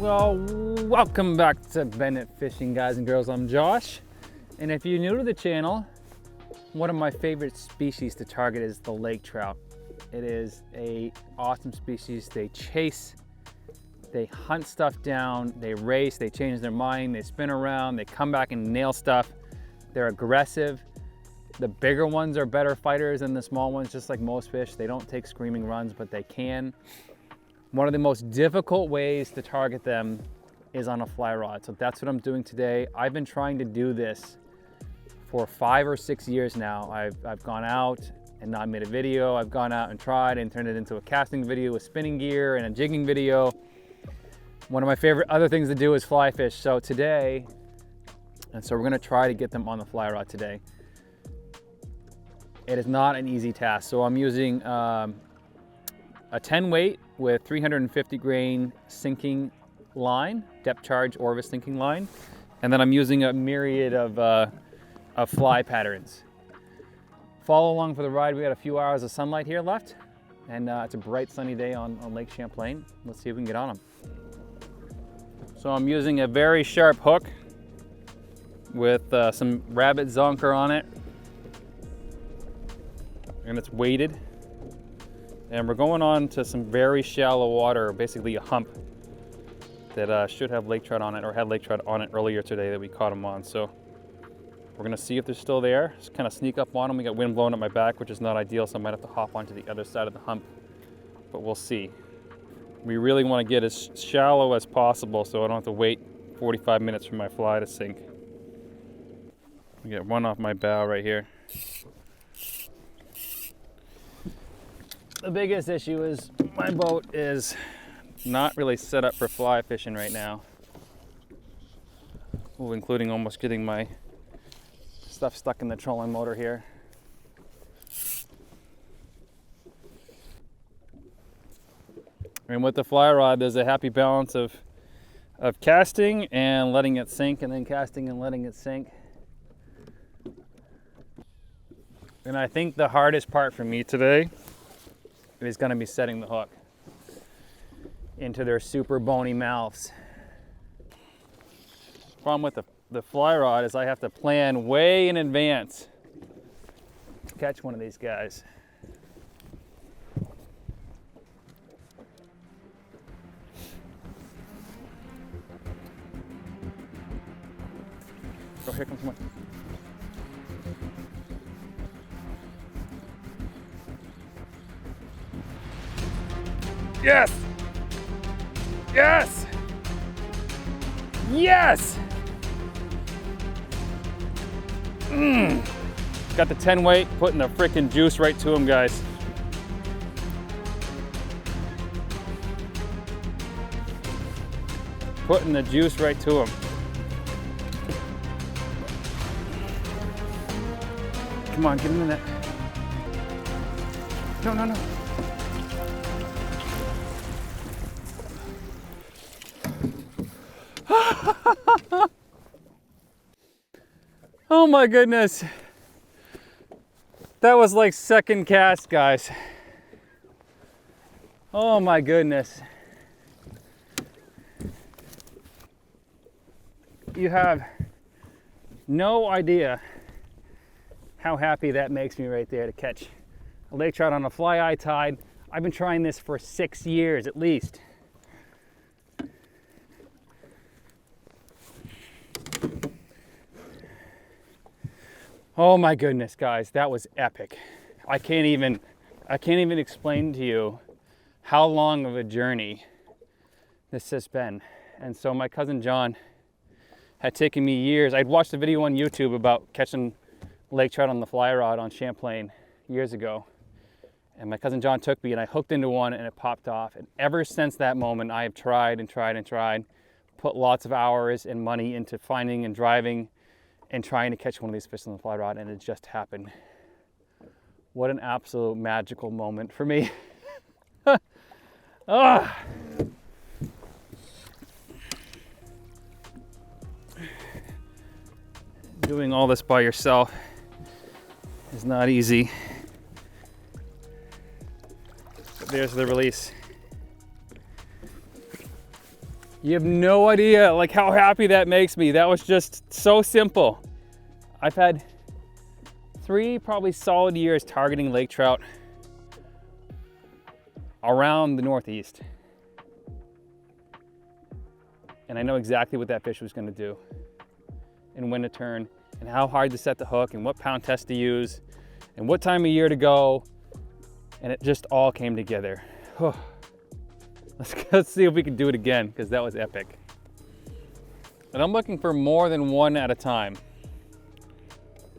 Well, welcome back to Bennett Fishing, guys and girls. I'm Josh, and if you're new to the channel, one of my favorite species to target is the lake trout. It is an awesome species. They chase, they hunt stuff down, they race, they change their mind, they spin around, they come back and nail stuff. They're aggressive. The bigger ones are better fighters than the small ones, just like most fish. They don't take screaming runs, but they can. One of the most difficult ways to target them is on a fly rod. So that's what I'm doing today. I've been trying to do this for 5 or 6 years now. I've gone out and not made a video. I've gone out and tried and turned it into a casting video with spinning gear and a jigging video. One of my favorite other things to do is fly fish. So today, we're gonna try to get them on the fly rod today. It is not an easy task. So I'm using a 10 weight with 350 grain sinking line, depth charge Orvis sinking line. And then I'm using a myriad of fly patterns. Follow along for the ride. We got a few hours of sunlight here left, and it's a bright sunny day on Lake Champlain. Let's see if we can get on them. So I'm using a very sharp hook with some rabbit zonker on it, and it's weighted. And we're going on to some very shallow water, basically a hump that should have lake trout on it, or had lake trout on it earlier today that we caught them on. So we're gonna see if they're still there. Just kind of sneak up on them. We got wind blowing at my back, which is not ideal, so I might have to hop onto the other side of the hump, but we'll see. We really want to get as shallow as possible so I don't have to wait 45 minutes for my fly to sink. We got one off my bow right here. The biggest issue is my boat is not really set up for fly fishing right now. Well, including almost getting my stuff stuck in the trolling motor here. And with the fly rod, there's a happy balance of casting and letting it sink, and then casting and letting it sink. And I think the hardest part for me today is going to be setting the hook into their super bony mouths. Problem with the fly rod is I have to plan way in advance to catch one of these guys. Oh, here comes one. Yes! Yes! Yes! Got the 10 weight, putting the freaking juice right to him, guys. Putting the juice right to him. Come on, get him in that. No, no, no. Oh my goodness. That was like second cast, guys. Oh my goodness. You have no idea how happy that makes me right there to catch a lake trout on a fly eye tide. I've been trying this for 6 years at least. Oh my goodness, guys, that was epic. I can't even explain to you how long of a journey this has been. And so my cousin John had taken me years. I'd watched a video on YouTube about catching lake trout on the fly rod on Champlain years ago. And my cousin John took me and I hooked into one and it popped off. And ever since that moment, I have tried and tried and tried, put lots of hours and money into finding and driving and trying to catch one of these fish on the fly rod, and it just happened. What an absolute magical moment for me. Ah. Doing all this by yourself is not easy. But there's the release. You have no idea like how happy that makes me. That was just so simple. I've had 3 probably solid years targeting lake trout around the Northeast. And I know exactly what that fish was gonna do and when to turn and how hard to set the hook and what pound test to use and what time of year to go. And it just all came together. Let's see if we can do it again, because that was epic. And I'm looking for more than one at a time.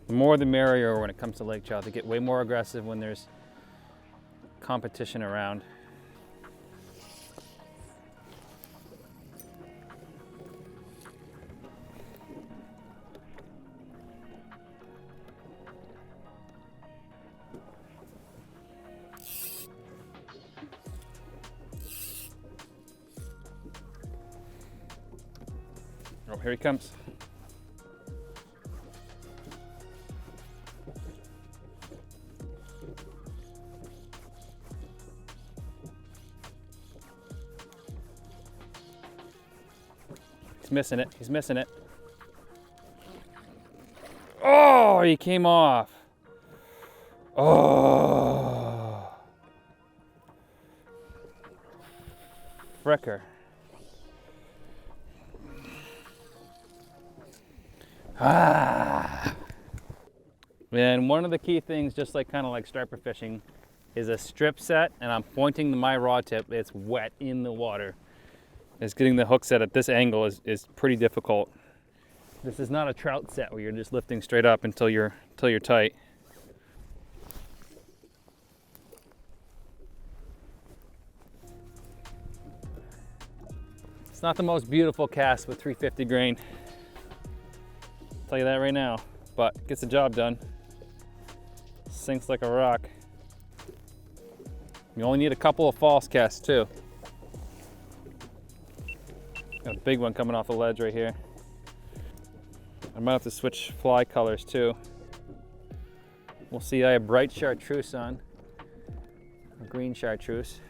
The more the merrier when it comes to lake trout. They get way more aggressive when there's competition around. Oh, here he comes. He's missing it. He's missing it. Oh, he came off. Oh. Fricker. Ah. And one of the key things, just like kind of like striper fishing, is a strip set, and I'm pointing to my rod tip. It's wet in the water. Is getting the hook set at this angle is pretty difficult. This is not a trout set where you're just lifting straight up until you're tight. It's not the most beautiful cast with 350 grain. I'll tell you that right now, but gets the job done. Sinks like a rock. You only need a couple of false casts too. Got a big one coming off the ledge right here. I might have to switch fly colors too. We'll see. I have bright chartreuse on, a green chartreuse.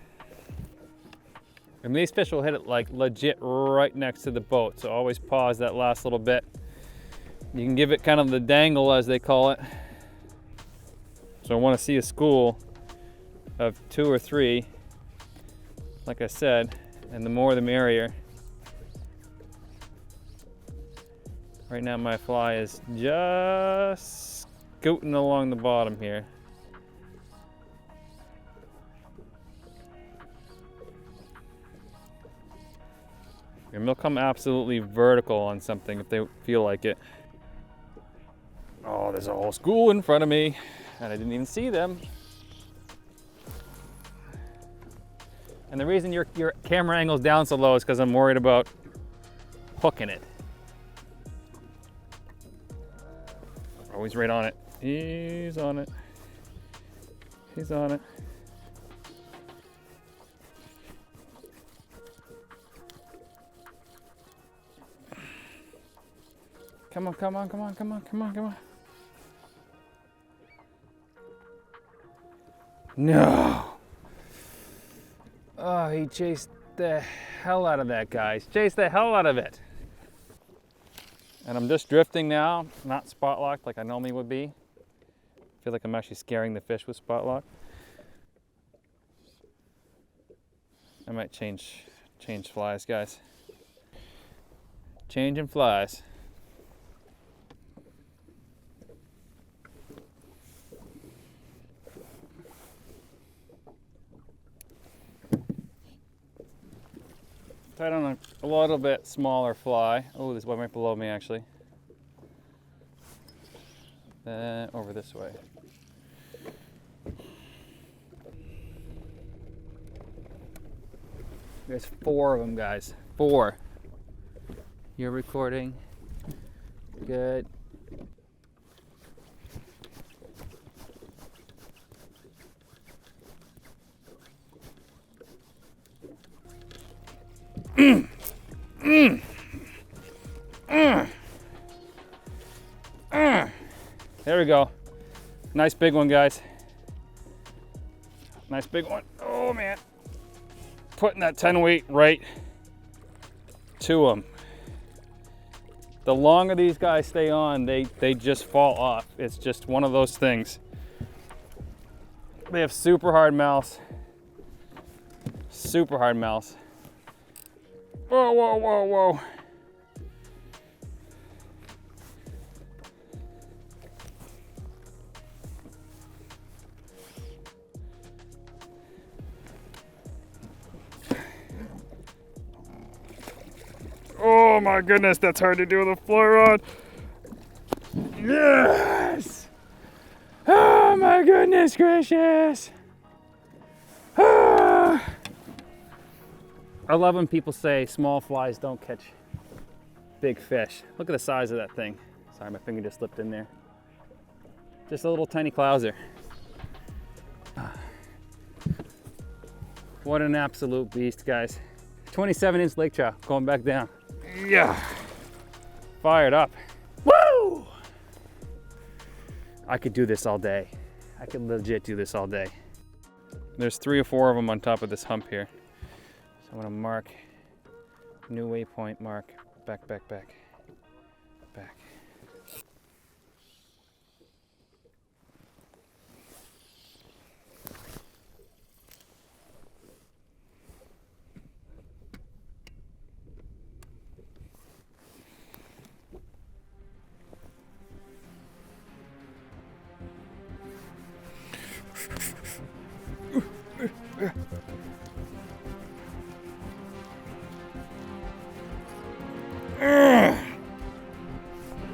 And these fish will hit it like legit right next to the boat, so always pause that last little bit. You can give it kind of the dangle, as they call it. So I want to see a school of 2 or 3, like I said, and the more the merrier. Right now my fly is just scooting along the bottom here. And they'll come absolutely vertical on something if they feel like it. Oh, there's a whole school in front of me, and I didn't even see them. And the reason your camera angle's down so low is because I'm worried about hooking it. Oh, he's right on it. He's on it. He's on it. Come on, come on, come on, come on, come on, come on. No. Oh, he chased the hell out of that, guys. Chased the hell out of it. And I'm just drifting now, not spot locked like I normally would be. I feel like I'm actually scaring the fish with spot lock. I might change flies, guys. Changing flies. Tied on a little bit smaller fly. Oh, there's one right below me actually. Then over this way. There's 4 of them, guys. 4. You're recording. Good. There we go. Nice big one, guys. Nice big one. Oh man. Putting that 10 weight right to them. The longer these guys stay on, they just fall off. It's just one of those things. They have super hard mouths. Super hard mouths. Whoa, whoa, whoa, whoa. Oh my goodness, that's hard to do with a fly rod. Yes! Oh my goodness gracious! Ah. I love when people say small flies don't catch big fish. Look at the size of that thing. Sorry, my finger just slipped in there. Just a little tiny clouser. What an absolute beast, guys. 27-inch lake trout going back down. Yeah, fired up. Woo! I could do this all day. I could legit do this all day. There's 3 or 4 of them on top of this hump here. So I'm gonna mark, new waypoint, mark, back, back, back, back.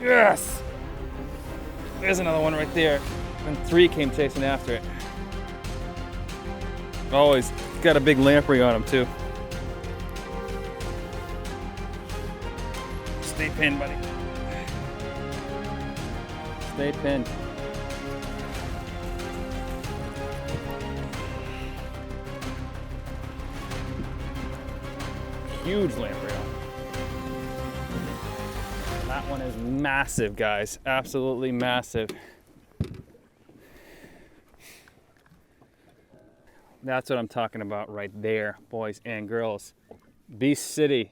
Yes! There's another one right there. And 3 came chasing after it. Oh, he's got a big lamprey on him too. Stay pinned, buddy. Stay pinned. Huge lamprey on. That one is massive, guys. Absolutely massive. That's what I'm talking about right there, boys and girls. Beast City.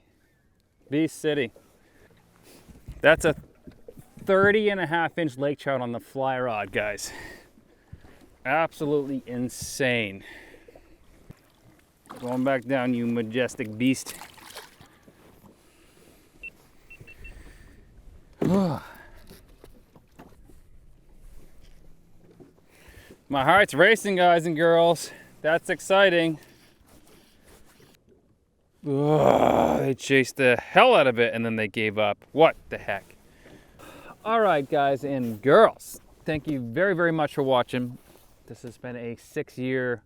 Beast City. That's a 30.5-inch lake trout on the fly rod, guys. Absolutely insane. Going back down, you majestic beast. My heart's racing, guys and girls. That's exciting. They chased the hell out of it and then they gave up. What the heck? All right, guys and girls. Thank you very, very much for watching. This has been a 6-year,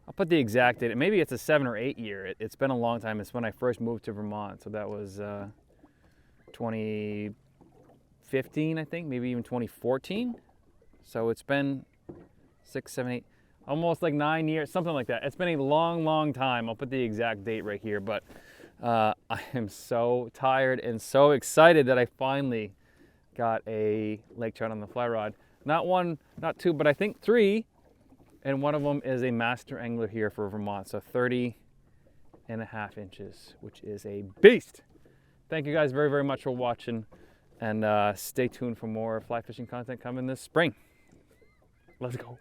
I'll put the exact date. Maybe it's a 7 or 8 year. It's been a long time. It's when I first moved to Vermont. So that was 2015, I think, maybe even 2014. So it's been 6, 7, 8, almost like 9 years, something like that. It's been a long, long time. I'll put the exact date right here, but I am so tired and so excited that I finally got a lake trout on the fly rod. Not 1, not 2, but I think 3, and one of them is a master angler here for Vermont, so 30.5 inches, which is a beast. Thank you guys very, very much for watching, and stay tuned for more fly fishing content coming this spring. Let's go.